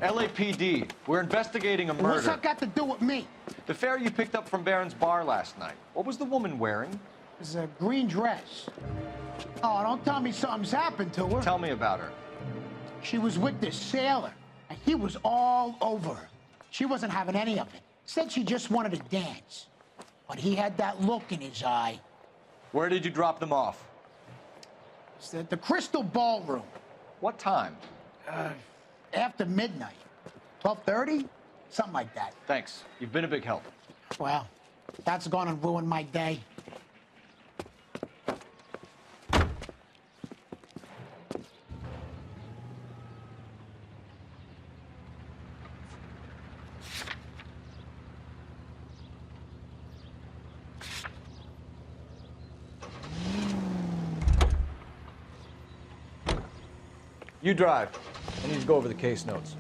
LAPD, we're investigating a murder. What's that got to do with me? The fare you picked up from Barron's bar last night. What was the woman wearing? It was a green dress. Oh, don't tell me something's happened to her. Tell me about her. She was with this sailor, and he was all over her. She wasn't having any of it. Said she just wanted to dance. But he had that look in his eye. Where did you drop them off? It's the Crystal Ballroom. What time? After midnight. 12:30? Something like that. Thanks. You've been a big help. Well, that's gonna ruin my day. You drive. I need to go over the case notes.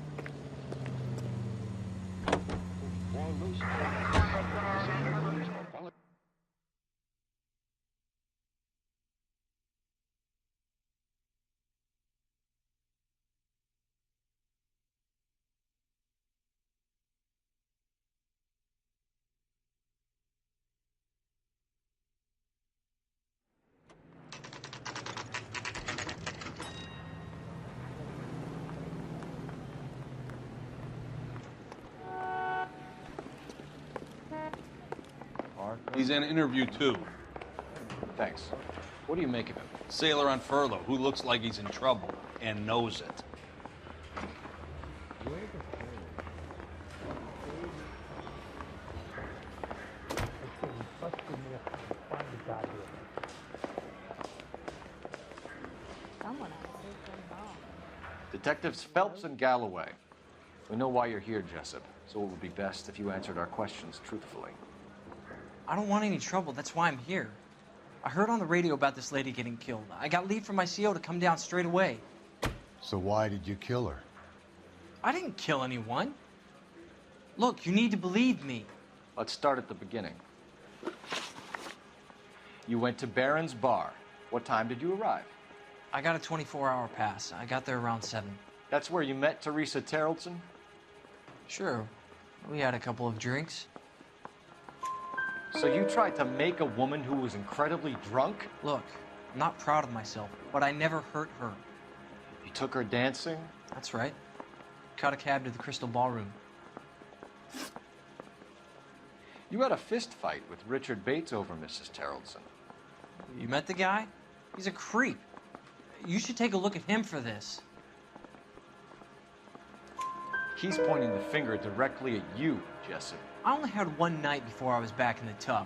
He's in interview 2. Thanks. What do you make of him? Sailor on furlough who looks like he's in trouble and knows it. Detectives Phelps and Galloway. We know why you're here, Jessup, so it would be best if you answered our questions truthfully. I don't want any trouble. That's why I'm here. I heard on the radio about this lady getting killed. I got leave from my CO to come down straight away. So why did you kill her? I didn't kill anyone. Look, you need to believe me. Let's start at the beginning. You went to Barron's bar. What time did you arrive? I got a 24-hour pass. I got there around 7. That's where you met Teresa Terrellson? Sure. We had a couple of drinks. So you tried to make a woman who was incredibly drunk? Look, I'm not proud of myself, but I never hurt her. You took her dancing? That's right. Caught a cab to the Crystal Ballroom. You had a fist fight with Richard Bates over Mrs. Terrellson. You met the guy? He's a creep. You should take a look at him for this. He's pointing the finger directly at you, Jessup. I only had one night before I was back in the tub.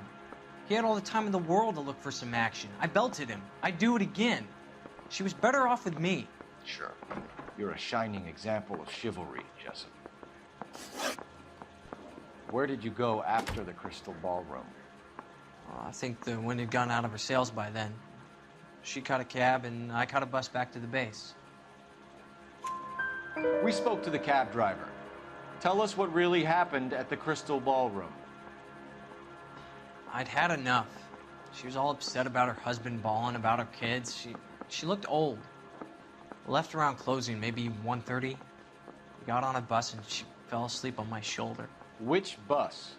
He had all the time in the world to look for some action. I belted him. I'd do it again. She was better off with me. Sure. You're a shining example of chivalry, Jessup. Where did you go after the Crystal Ballroom? I think the wind had gone out of her sails by then. She caught a cab, and I caught a bus back to the base. We spoke to the cab driver. Tell us what really happened at the Crystal Ballroom. I'd had enough. She was all upset about her husband bawling about her kids. She looked old. Left around closing, maybe 1:30. We got on a bus and she fell asleep on my shoulder. Which bus?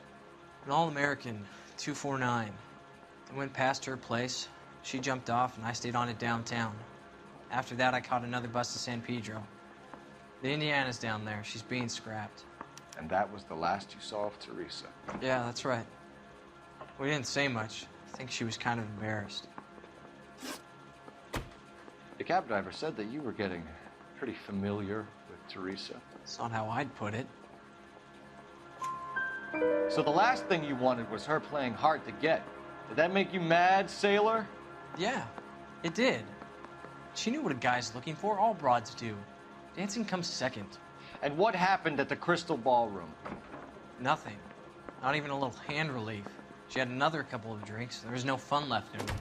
An All-American 249. I went past her place. She jumped off and I stayed on it downtown. After that, I caught another bus to San Pedro. The Indiana's down there. She's being scrapped. And that was the last you saw of Teresa? Yeah, that's right. We didn't say much. I think she was kind of embarrassed. The cab driver said that you were getting pretty familiar with Teresa. That's not how I'd put it. So the last thing you wanted was her playing hard to get. Did that make you mad, sailor? Yeah, it did. She knew what a guy's looking for. All broads do. Dancing comes second. And what happened at the Crystal Ballroom? Nothing. Not even a little hand relief. She had another couple of drinks. There was no fun left in her.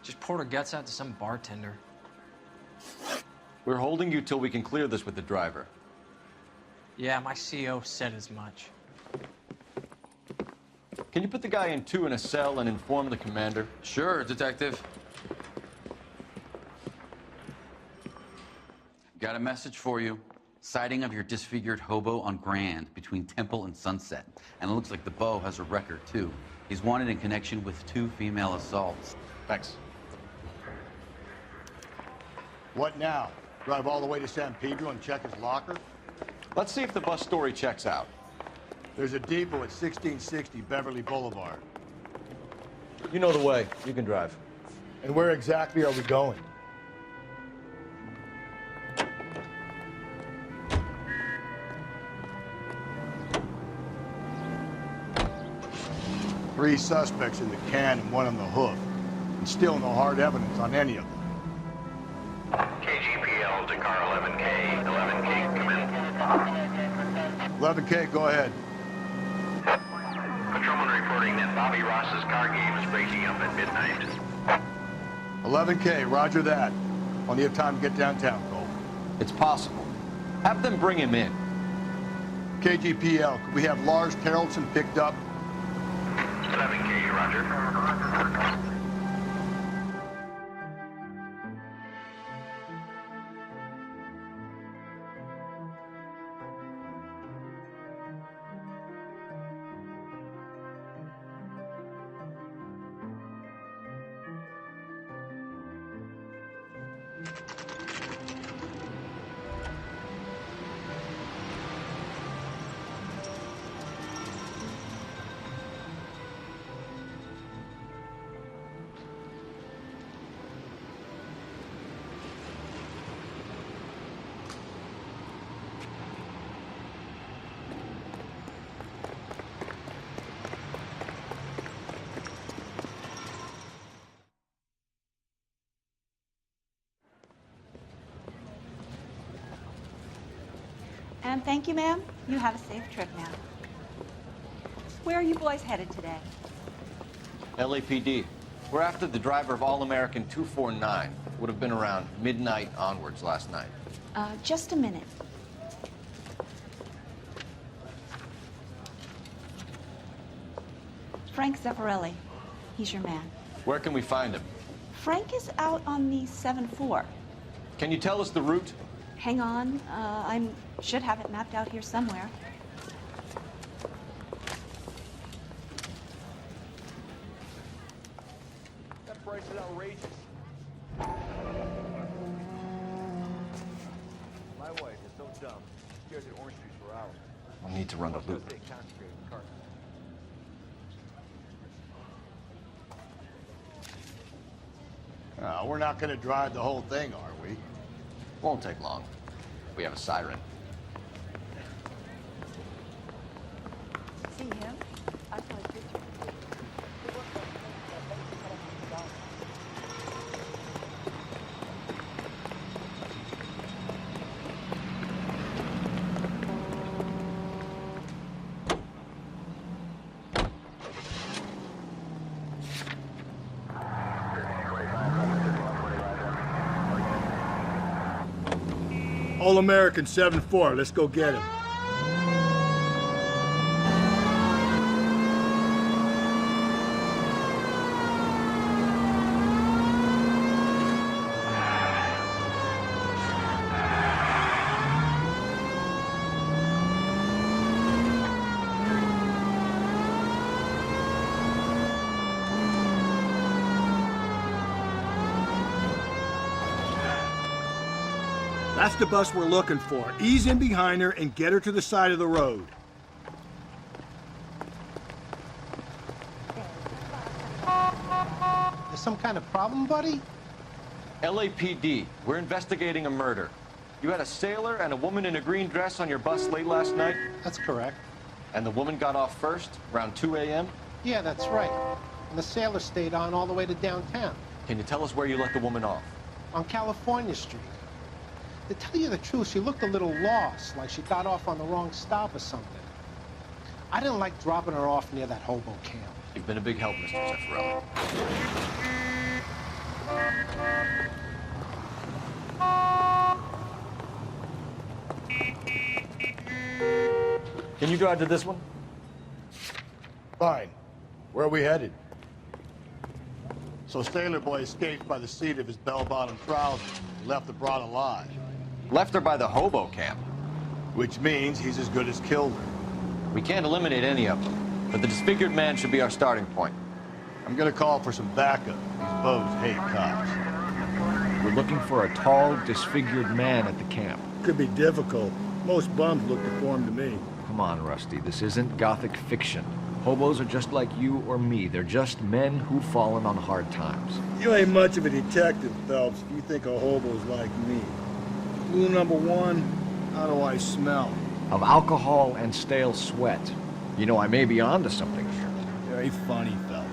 Just poured her guts out to some bartender. We're holding you till we can clear this with the driver. Yeah, my CO said as much. Can you put the guy in 2 in a cell and inform the commander? Sure, Detective. Got a message for you. Sighting of your disfigured hobo on Grand between Temple and Sunset. And it looks like the Beau has a record, too. He's wanted in connection with 2 female assaults. Thanks. What now? Drive all the way to San Pedro and check his locker? Let's see if the bus story checks out. There's a depot at 1660 Beverly Boulevard. You know the way. You can drive. And where exactly are we going? Three suspects in the can and 1 on the hoof. And still no hard evidence on any of them. KGPL to car 11K. 11K, come in. 11K, go ahead. Patrolman reporting that Bobby Ross's car game is breaking up at midnight. 11K, roger that. Only have time to get downtown, Cole. It's possible. Have them bring him in. KGPL, could we have Lars Carrollson picked up? 11K, roger. And thank you, ma'am. You have a safe trip now. Where are you boys headed today? LAPD. We're after the driver of All-American 249. Would have been around midnight onwards last night. Just a minute. Frank Zeffirelli. He's your man. Where can we find him? Frank is out on the 7-4. Can you tell us the route? Hang on. I should have it mapped out here somewhere. That price is outrageous. My wife is so dumb. She stares at Orange Street for hours. I'll need to run the loop. Stay concentrated in the car. We're not going to drive the whole thing, are we? Won't take long. We have a siren. See him? I saw a picture. All-American 7-4, let's go get him. That's the bus we're looking for. Ease in behind her and get her to the side of the road. There's some kind of problem, buddy? LAPD. We're investigating a murder. You had a sailor and a woman in a green dress on your bus late last night? That's correct. And the woman got off first, around 2 a.m.? Yeah, that's right. And the sailor stayed on all the way to downtown. Can you tell us where you let the woman off? On California Street. To tell you the truth, she looked a little lost, like she got off on the wrong stop or something. I didn't like dropping her off near that hobo camp. You've been a big help, Mr. Zeffirelli. Can you drive to this one? Fine. Where are we headed? So Sailor Boy escaped by the seat of his bell-bottom trousers and left the broad alive. Left her by the hobo camp. Which means he's as good as killed her. We can't eliminate any of them, but the disfigured man should be our starting point. I'm gonna call for some backup. These bows hate cops. We're looking for a tall, disfigured man at the camp. Could be difficult. Most bums look deformed to me. Come on, Rusty, this isn't gothic fiction. Hobos are just like you or me. They're just men who've fallen on hard times. You ain't much of a detective, Phelps, if you think a hobo's like me. Clue number one, how do I smell? Of alcohol and stale sweat. You know, I may be onto something here. Very funny, Phelps.